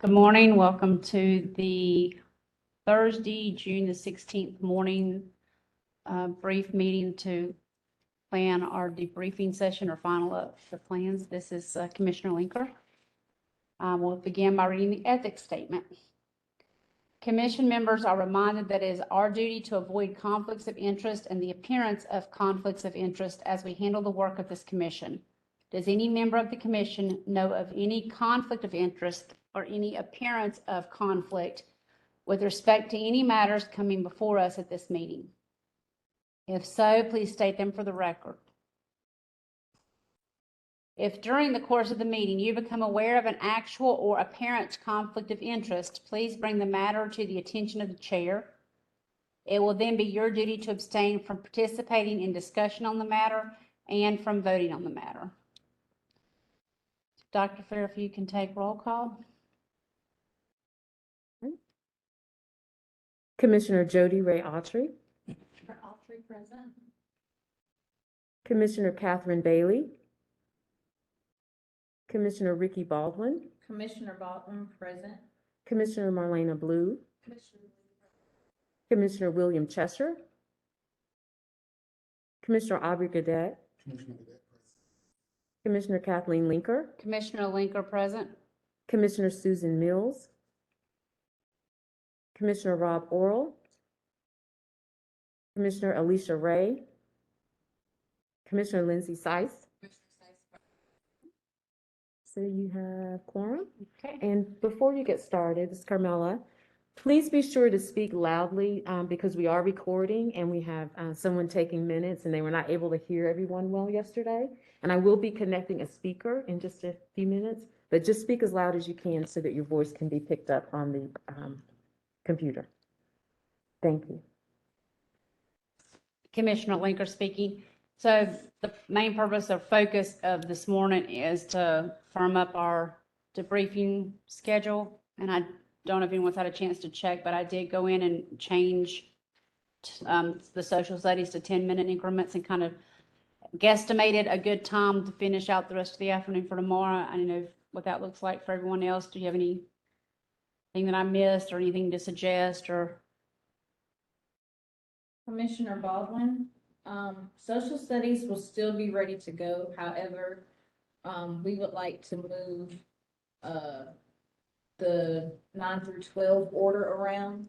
Good morning. Welcome to the Thursday, June the 16th morning brief meeting to plan our debriefing session or final up the plans. This is Commissioner Linker. We'll begin by reading the ethics statement. Commission members are reminded that it is our duty to avoid conflicts of interest and the appearance of conflicts of interest as we handle the work of this commission. Does any member of the commission know of any conflict of interest or any appearance of conflict with respect to any matters coming before us at this meeting? If so, please state them for the record. If during the course of the meeting you become aware of an actual or apparent conflict of interest, please bring the matter to the attention of the chair. It will then be your duty to abstain from participating in discussion on the matter and from voting on the matter. Dr. Fair, if you can take roll call. Commissioner Jody Ray Autry. Autry present. Commissioner Catherine Bailey. Commissioner Ricky Baldwin. Commissioner Baldwin present. Commissioner Marlena Blue. Commissioner William Cheshire. Commissioner Aubrey Gadet. Commissioner Kathleen Linker. Commissioner Linker present. Commissioner Susan Mills. Commissioner Rob Oral. Commissioner Alicia Ray. Commissioner Lindsay Seis. So you have quorum. Okay. And before you get started, this is Carmela. Please be sure to speak loudly because we are recording and we have someone taking minutes and they were not able to hear everyone well yesterday. And I will be connecting a speaker in just a few minutes, but just speak as loud as you can so that your voice can be picked up on the computer. Thank you. Commissioner Linker speaking. So the main purpose or focus of this morning is to firm up our debriefing schedule. And I don't know if anyone's had a chance to check, but I did go in and change the social studies to 10-minute increments and kind of guesstimated a good time to finish out the rest of the afternoon for tomorrow. I don't know what that looks like for everyone else. Do you have anything that I missed or anything to suggest or? Commissioner Baldwin, social studies will still be ready to go. However, we would like to move the 9 through 12 order around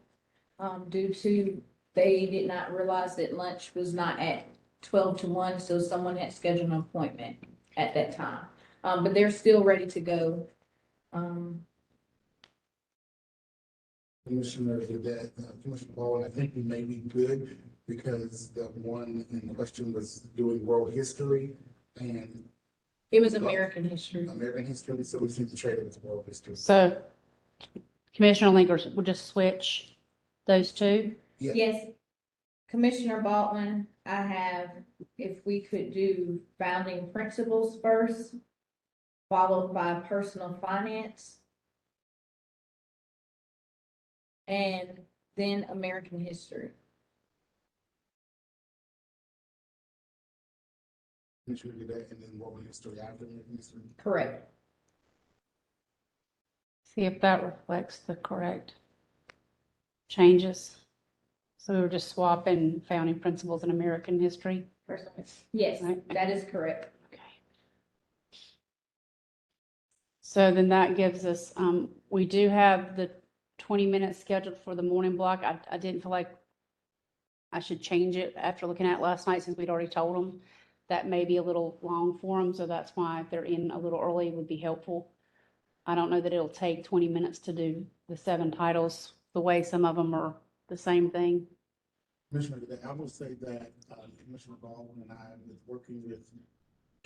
due to they did not realize that lunch was not at 12 to 1, so someone had scheduled an appointment at that time. But they're still ready to go. Commissioner Gadet, Commissioner Baldwin, I think we may be good because the one in question was doing world history and It was American history. so we seem to trade it with world history. So Commissioner Linker, we'll just switch those two. Yeah. Yes. Commissioner Baldwin, I have, if we could do founding principles first, followed by personal finance, and then American history. Commissioner Gadet, and then world history after American history. Correct. See if that reflects the correct changes. So we were just swapping founding principles and American history. Yes, Right. that is correct. Okay. So then that gives us, we do have the 20 minutes scheduled for the morning block. I didn't feel like I should change it after looking at it last night since we'd already told them that may be a little long for them. So that's why if they're in a little early would be helpful. I don't know that it'll take 20 minutes to do the 7 titles the way some of them are the same thing. Commissioner Gadet, I will say that Commissioner Baldwin and I was working with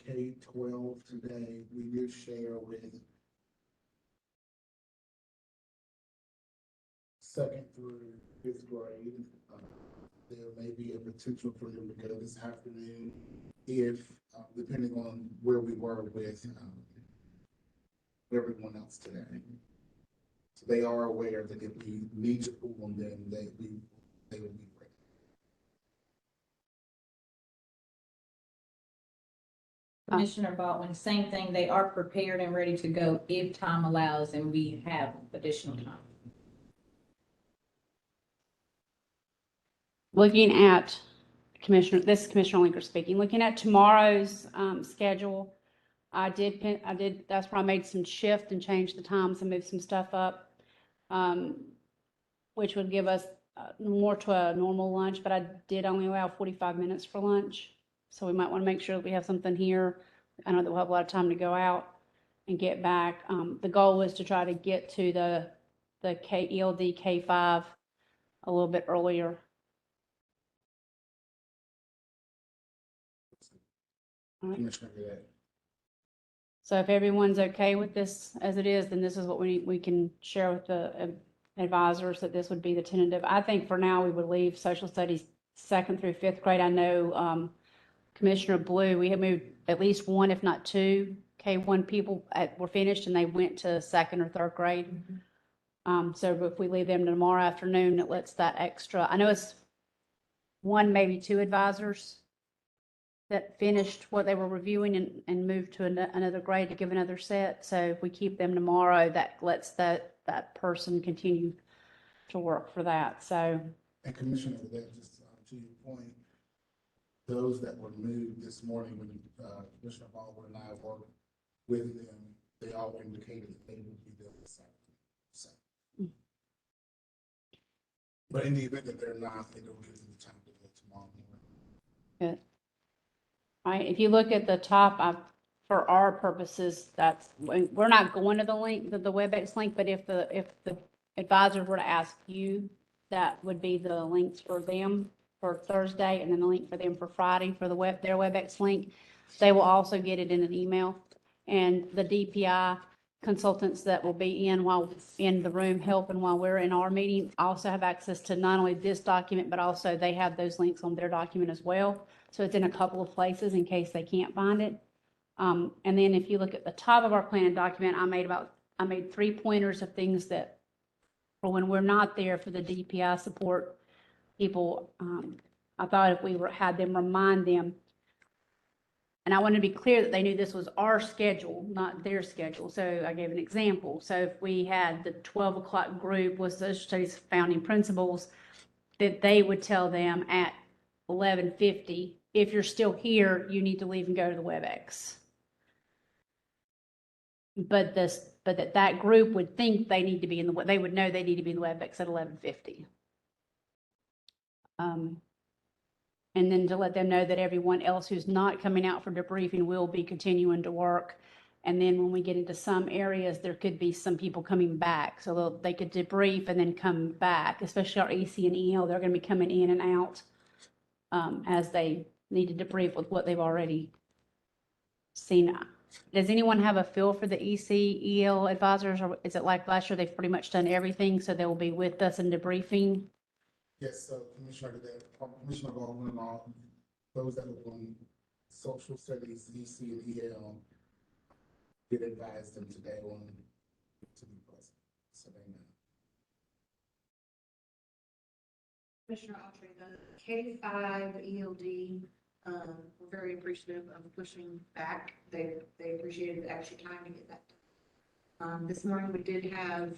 K-12 today. We did share with second through 5th grade. There may be a potential for them to go this afternoon if, depending on where we were with everyone else today. So they are aware that if we need to pull them, then they will be ready. Commissioner Baldwin, same thing, they are prepared and ready to go if time allows and we have additional time. Looking at this is Commissioner Linker speaking, looking at tomorrow's schedule, I did, that's where I made some shift and changed the times and moved some stuff up, which would give us more to a normal lunch, but I did only allow 45 minutes for lunch. So we might want to make sure that we have something here. I know that we'll have a lot of time to go out and get back. The goal was to try to get to the ELD K5 a little bit earlier. All right. Commissioner Gillette. So if everyone's okay with this as it is, then this is what we can share with the advisors, that this would be the tentative. I think for now, we would leave social studies 2nd through 5th grade. I know Commissioner Blue, we have moved at least one, if not two, K1 people were finished and they went to 2nd or 3rd grade. So if we leave them tomorrow afternoon, it lets that extra, I know it's one, maybe two advisors that finished what they were reviewing and moved to another grade to give another set. So if we keep them tomorrow, that lets that person continue to work for that. So, And Commissioner, that just to your point, those that were moved this morning when Commissioner Baldwin and I worked with them, they all indicated that they would be there this Saturday. So. But in the event that they're not, they don't give them the time to go tomorrow morning. good. All right, if you look at the top, for our purposes, we're not going to the link, the WebEx link, but if the advisors were to ask you, that would be the links for them for Thursday, and then the link for them for Friday for their WebEx link. They will also get it in an email, and the DPI consultants that will be while in the room helping while we're in our meeting also have access to not only this document, but also they have those links on their document as well. So it's in a couple of places in case they can't find it. And then if you look at the top of our planning document, I made 3 pointers of things that for when we're not there for the DPI support people. I thought if we had them remind them, and I wanted to be clear that they knew this was our schedule, not their schedule. So I gave an example. So if we had the 12 o'clock group was social studies founding principles, that they would tell them at 11:50, if you're still here, you need to leave and go to the WebEx. But that group would think they need to be they would know they need to be in the WebEx at 11:50. And then to let them know that everyone else who's not coming out for debriefing will be continuing to work. And then when we get into some areas, there could be some people coming back. So they could debrief and then come back, especially our EC and EL. They're going to be coming in and out as they need to debrief with what they've already seen. Does anyone have a feel for the EC, EL advisors, or is it like last year, they've pretty much done everything, so they will be with us in debriefing? Yes, so Commissioner Baldwin and all, those that were on social studies, EC and EL, did advise them today on to be present. So they know. Commissioner Autry, the K-5 ELD, we're very appreciative of pushing back. They appreciated the extra time to get that done. This morning, we did have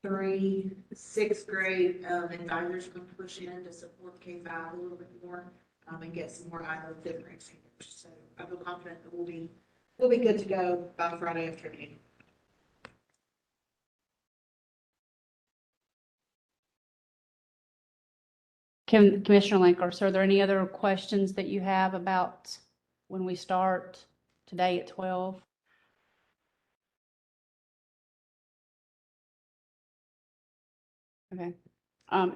3 6th grade advisors going to push in to support K-5 a little bit more and get some more out of 5th grade seniors. So I feel confident that we'll be good to go by Friday afternoon. Commissioner Linker, are there any other questions that you have about when we start today at 12? Okay.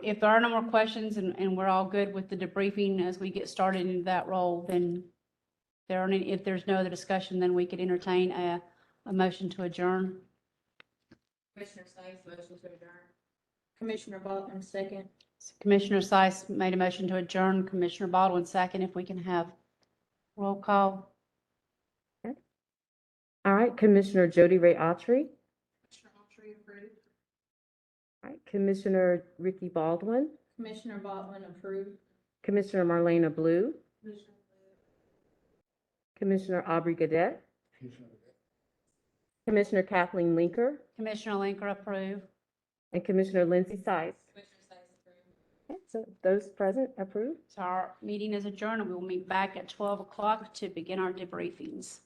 If there are no more questions and we're all good with the debriefing as we get started into that role, then if there's no other discussion, then we could entertain a motion to adjourn. Commissioner Sykes, motion to adjourn. Commissioner Baldwin, second. Commissioner Sykes made a motion to adjourn. Commissioner Baldwin second. If we can have roll call. All right, Commissioner Jody Ray Autry. Commissioner Autry, approved. All right, Commissioner Ricky Baldwin. Commissioner Baldwin, approved. Commissioner Marlena Blue. Commissioner Aubrey Gadet, Commissioner Burdette. Commissioner Kathleen Linker, Commissioner Linker approve. and Commissioner Lindsey Seitz. Okay, so those present approve. So our meeting is adjourned, and we will meet back at 12 o'clock to begin our debriefings.